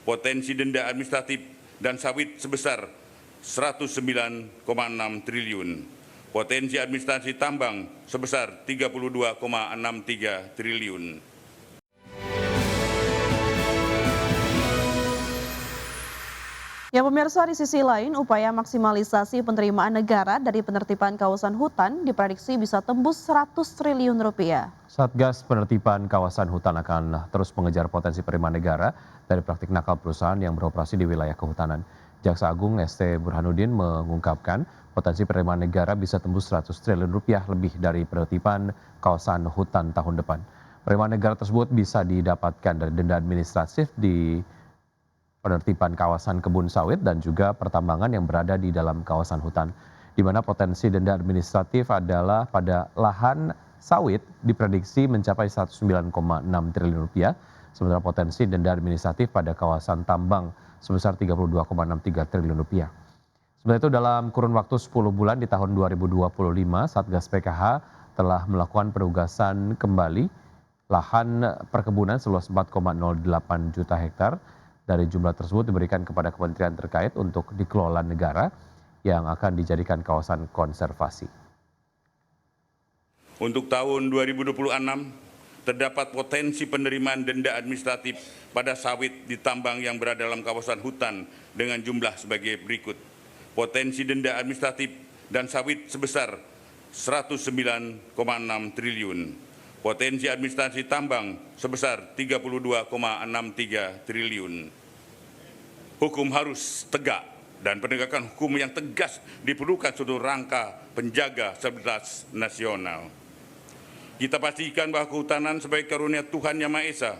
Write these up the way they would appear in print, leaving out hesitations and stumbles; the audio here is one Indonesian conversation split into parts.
potensi denda administratif dan sawit sebesar 109,6 triliun, potensi administrasi tambang sebesar 32,63 triliun. Ya pemirsa, di sisi lain upaya maksimalisasi penerimaan negara dari penertiban kawasan hutan diprediksi bisa tembus 100 triliun rupiah. Satgas Penertiban Kawasan Hutan akan terus mengejar potensi penerimaan negara dari praktik nakal perusahaan yang beroperasi di wilayah kehutanan. Jaksa Agung ST Burhanuddin mengungkapkan potensi penerimaan negara bisa tembus 100 triliun rupiah lebih dari penertiban kawasan hutan tahun depan. Penerimaan negara tersebut bisa didapatkan dari denda administratif di penertiban kawasan kebun sawit dan juga pertambangan yang berada di dalam kawasan hutan, di mana potensi denda administratif adalah pada lahan sawit diprediksi mencapai 109,6 triliun rupiah, sementara potensi denda administratif pada kawasan tambang sebesar 32,63 triliun rupiah. Sementara itu dalam kurun waktu 10 bulan di tahun 2025, Satgas PKH telah melakukan penugasan kembali lahan perkebunan seluas 4,08 juta hektar. Dari jumlah tersebut diberikan kepada kementerian terkait untuk dikelola negara yang akan dijadikan kawasan konservasi. Untuk tahun 2026, terdapat potensi penerimaan denda administratif pada sawit di tambang yang berada dalam kawasan hutan dengan jumlah sebagai berikut. Potensi denda administratif dan sawit sebesar 109,6 triliun. Potensi administrasi tambang sebesar 32,63 triliun. Hukum harus tegak dan penegakan hukum yang tegas diperlukan seluruh rangka penjaga stabilitas nasional. Kita pastikan bahwa kehutanan sebagai karunia Tuhan Yang Maha Esa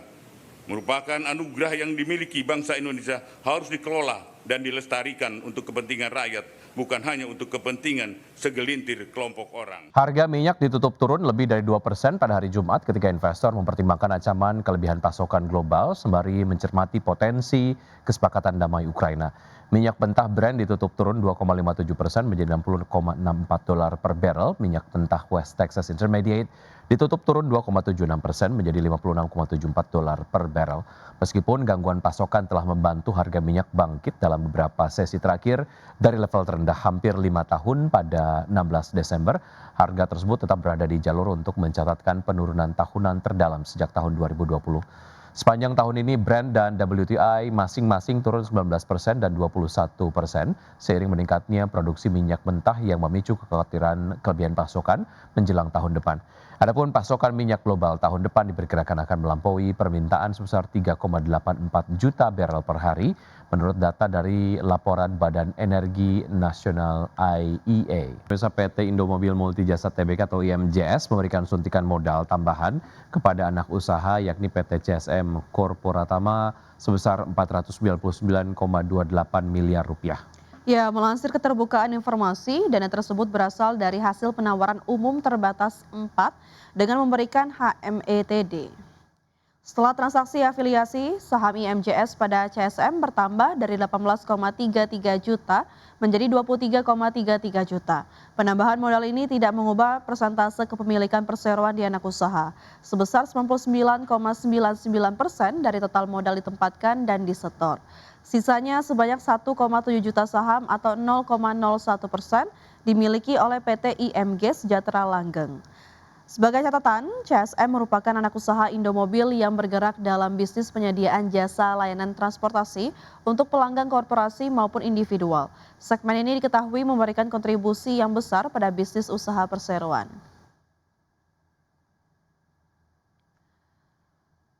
merupakan anugerah yang dimiliki bangsa Indonesia, harus dikelola dan dilestarikan untuk kepentingan rakyat, bukan hanya untuk kepentingan segelintir kelompok orang. Harga minyak ditutup turun lebih dari 2% pada hari Jumat ketika investor mempertimbangkan ancaman kelebihan pasokan global sembari mencermati potensi kesepakatan damai Ukraina. Minyak mentah Brent ditutup turun 2,57% menjadi $60,64 per barrel. Minyak mentah West Texas Intermediate ditutup turun 2,76% menjadi $56,74 per barrel. Meskipun gangguan pasokan telah membantu harga minyak bangkit dalam beberapa sesi terakhir dari level terendah hampir 5 tahun pada 16 Desember, harga tersebut tetap berada di jalur untuk mencatatkan penurunan tahunan terdalam sejak tahun 2020. Sepanjang tahun ini Brent dan WTI masing-masing turun 19% dan 21% seiring meningkatnya produksi minyak mentah yang memicu kekhawatiran kelebihan pasokan menjelang tahun depan. Adapun pasokan minyak global tahun depan diperkirakan akan melampaui permintaan sebesar 3,84 juta barrel per hari menurut data dari laporan Badan Energi Nasional IEA. PT Indomobil Multijasa Tbk atau IMJS memberikan suntikan modal tambahan kepada anak usaha yakni PT CSM Korporatama sebesar 499,28 miliar rupiah. Ya, melansir keterbukaan informasi, dana tersebut berasal dari hasil penawaran umum terbatas 4 dengan memberikan HMETD. Setelah transaksi afiliasi, saham IMJS pada CSM bertambah dari 18,33 juta menjadi 23,33 juta. Penambahan modal ini tidak mengubah persentase kepemilikan perseroan di anak usaha, sebesar 99,99% dari total modal ditempatkan dan disetor. Sisanya sebanyak 1,7 juta saham atau 0,01% dimiliki oleh PT IMG Sejahtera Langgeng. Sebagai catatan, CSM merupakan anak usaha Indomobil yang bergerak dalam bisnis penyediaan jasa layanan transportasi untuk pelanggan korporasi maupun individual. Segmen ini diketahui memberikan kontribusi yang besar pada bisnis usaha perseroan.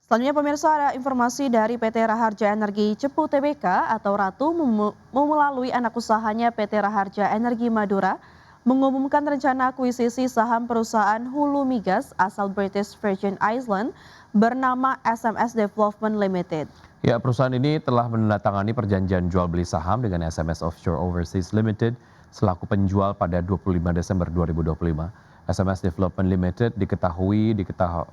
Selanjutnya pemirsa, ada informasi dari PT Raharja Energi Cepu Tbk atau Ratu melalui anak usahanya PT Raharja Energi Madura mengumumkan rencana akuisisi saham perusahaan hulu migas asal British Virgin Islands bernama SMS Development Limited. Ya, perusahaan ini telah menandatangani perjanjian jual beli saham dengan SMS Offshore Overseas Limited selaku penjual pada 25 Desember 2025. SMS Development Limited diketahui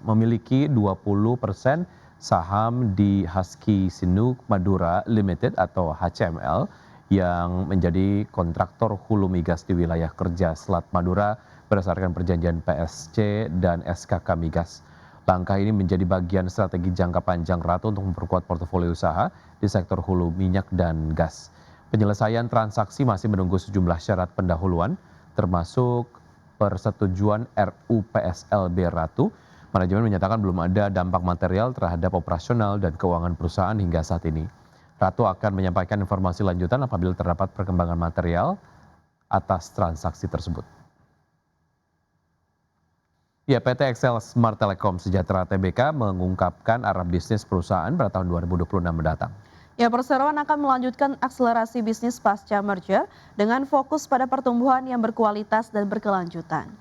memiliki 20% saham di Husky Sinuk Madura Limited atau HCML yang menjadi kontraktor hulu migas di wilayah kerja Selat Madura berdasarkan perjanjian PSC dan SKK Migas. Langkah ini menjadi bagian strategi jangka panjang Ratu untuk memperkuat portofolio usaha di sektor hulu minyak dan gas. Penyelesaian transaksi masih menunggu sejumlah syarat pendahuluan, termasuk persetujuan RUU PSLB Ratu. Manajemen menyatakan belum ada dampak material terhadap operasional dan keuangan perusahaan hingga saat ini. Ratu akan menyampaikan informasi lanjutan apabila terdapat perkembangan material atas transaksi tersebut. Ya, PT Excel Smart Telecom Sejahtera Tbk mengungkapkan arah bisnis perusahaan pada tahun 2026 mendatang. Ya, perseroan akan melanjutkan akselerasi bisnis pasca merger dengan fokus pada pertumbuhan yang berkualitas dan berkelanjutan.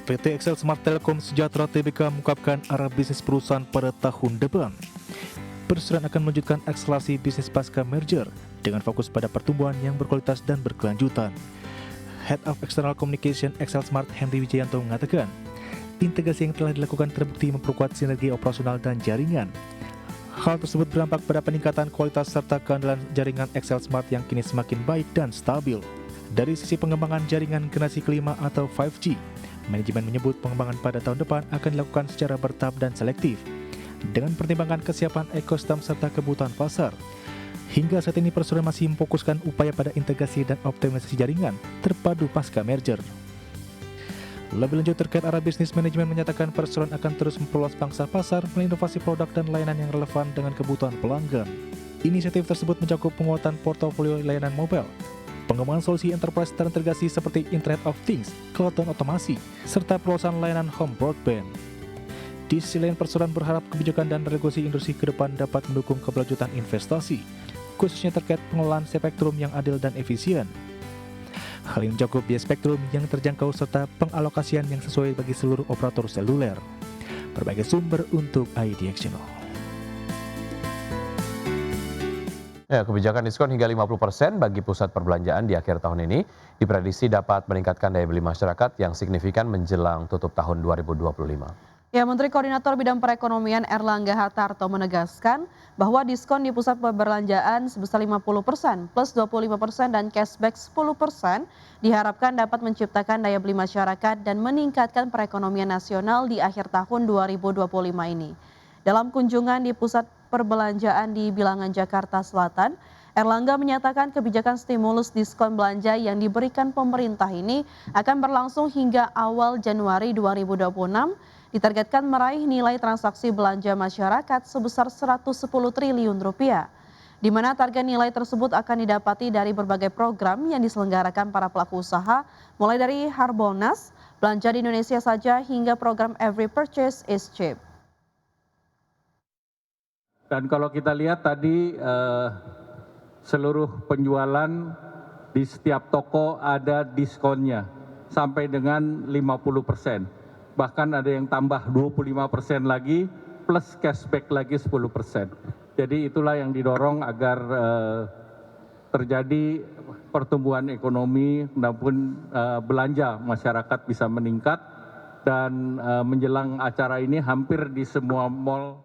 PT Excel Smart Telecom Sejahtera Tbk mengungkapkan arah bisnis perusahaan pada tahun depan. Perseroan akan melanjutkan akselerasi bisnis pasca merger dengan fokus pada pertumbuhan yang berkualitas dan berkelanjutan. Head of External Communication Excel Smart Henry Wijayanto mengatakan, integrasi yang telah dilakukan terbukti memperkuat sinergi operasional dan jaringan. Hal tersebut berdampak pada peningkatan kualitas serta keandalan jaringan Excel Smart yang kini semakin baik dan stabil. Dari sisi pengembangan jaringan generasi kelima atau 5G, manajemen menyebut pengembangan pada tahun depan akan dilakukan secara bertahap dan selektif, dengan pertimbangan kesiapan ekosistem serta kebutuhan pasar. Hingga saat ini perseroan masih memfokuskan upaya pada integrasi dan optimalisasi jaringan terpadu pasca merger. Lebih lanjut terkait arah bisnis, manajemen menyatakan perseroan akan terus memperluas pangsa pasar melalui inovasi produk dan layanan yang relevan dengan kebutuhan pelanggan. Inisiatif tersebut mencakup penguatan portofolio layanan mobile, pengembangan solusi enterprise terintegrasi seperti Internet of Things, cloud dan otomasi, serta perluasan layanan home broadband. Di sisi lain, perseroan berharap kebijakan dan regulasi industri ke depan dapat mendukung keberlanjutan investasi, khususnya terkait pengelolaan spektrum yang adil dan efisien. Hal ini mencakup biaya spektrum yang terjangkau serta pengalokasian yang sesuai bagi seluruh operator seluler. Berbagai sumber untuk IDXchannel. Ya, kebijakan diskon hingga 50% bagi pusat perbelanjaan di akhir tahun ini diprediksi dapat meningkatkan daya beli masyarakat yang signifikan menjelang tutup tahun 2025. Ya, Menteri Koordinator Bidang Perekonomian Erlangga Hartarto menegaskan bahwa diskon di pusat perbelanjaan sebesar 50% plus 25% dan cashback 10% diharapkan dapat menciptakan daya beli masyarakat dan meningkatkan perekonomian nasional di akhir tahun 2025 ini. Dalam kunjungan di pusat perbelanjaan di Bilangan, Jakarta Selatan, Erlangga menyatakan kebijakan stimulus diskon belanja yang diberikan pemerintah ini akan berlangsung hingga awal Januari 2026, ditargetkan meraih nilai transaksi belanja masyarakat sebesar 110 triliun rupiah, di mana target nilai tersebut akan didapati dari berbagai program yang diselenggarakan para pelaku usaha, mulai dari Harbolnas, belanja di Indonesia saja, hingga program Every Purchase is Cheap. Dan kalau kita lihat tadi seluruh penjualan di setiap toko ada diskonnya sampai dengan 50%. Bahkan ada yang tambah 25% lagi plus cashback lagi 10%. Jadi itulah yang didorong agar terjadi pertumbuhan ekonomi maupun belanja masyarakat bisa meningkat, dan menjelang acara ini hampir di semua mal